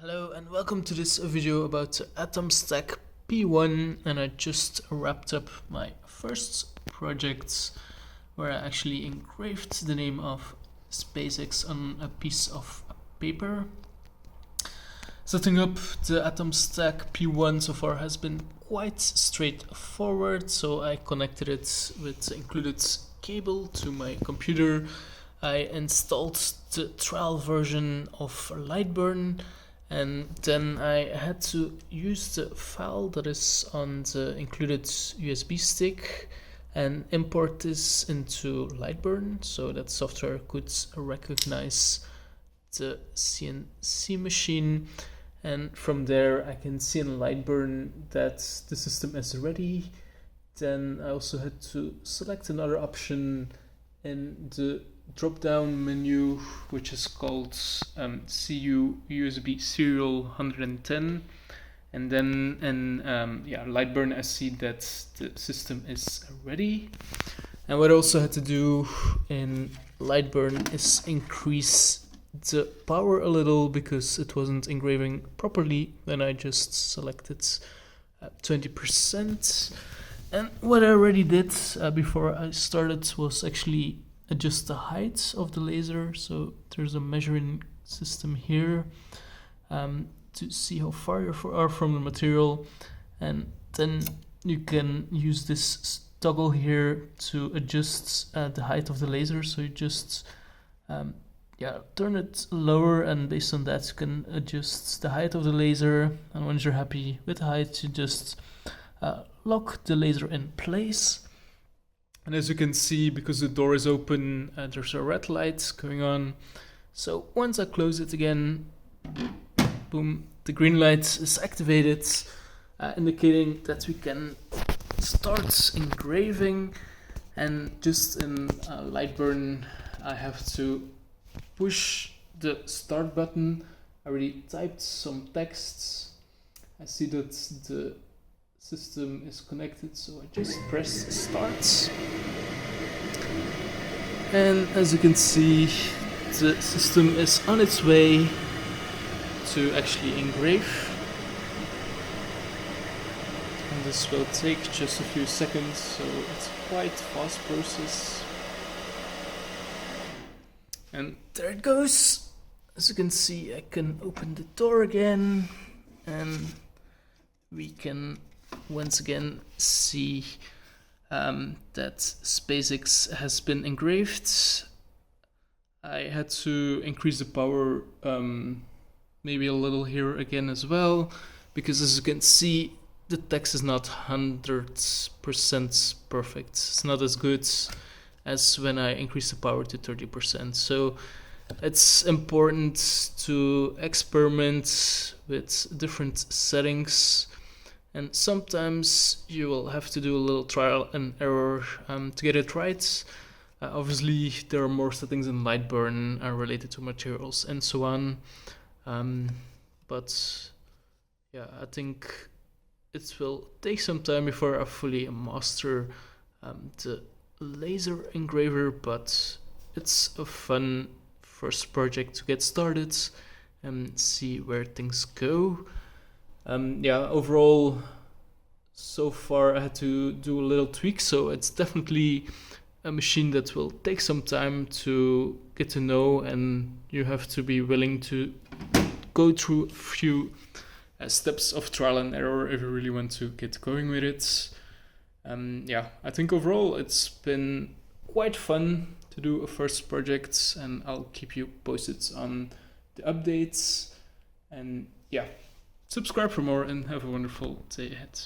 Hello and welcome to this video about AtomStack P1, and I just wrapped up my first project where I actually engraved the name of SpaceX on a piece of paper. Setting up the AtomStack P1 so far has been quite straightforward, so I connected it with the included cable to my computer. I installed the trial version of Lightburn, and then I had to use the file that is on the included USB stick and import this into Lightburn so that software could recognize the CNC machine. And from there I can see in Lightburn that the system is ready. Then I also had to select another option in the drop-down menu, which is called CU USB serial 110, and then in Lightburn I see that the system is ready. And what I also had to do in Lightburn is increase the power a little because it wasn't engraving properly when I just selected 20%. And what I already did before I started was actually adjust the height of the laser. So there's a measuring system here to see how far you are from the material, and then you can use this toggle here to adjust the height of the laser. So you just turn it lower, and based on that you can adjust the height of the laser, and once you're happy with the height you just lock the laser in place. And as you can see, because the door is open, there's a red light going on. So once I close it again, boom, the green light is activated, indicating that we can start engraving. And just in Lightburn, I have to push the start button. I already typed some texts. I see that the system is connected, so I just press start, and as you can see, the system is on its way to actually engrave, and this will take just a few seconds, so it's quite fast process. And there it goes. As you can see, I can open the door again, and we can once again see that SpaceX has been engraved. I had to increase the power maybe a little here again as well, because as you can see, the text is not 100% perfect. It's not as good as when I increase the power to 30%. So it's important to experiment with different settings, and sometimes you will have to do a little trial and error to get it right. Obviously, there are more settings in Lightburn related to materials and so on. But yeah, I think it will take some time before I fully master the laser engraver, but it's a fun first project to get started and see where things go. Overall, so far I had to do a little tweak, so it's definitely a machine that will take some time to get to know, and you have to be willing to go through a few steps of trial and error if you really want to get going with it. I think overall it's been quite fun to do a first project, and I'll keep you posted on the updates. And subscribe for more, and have a wonderful day ahead.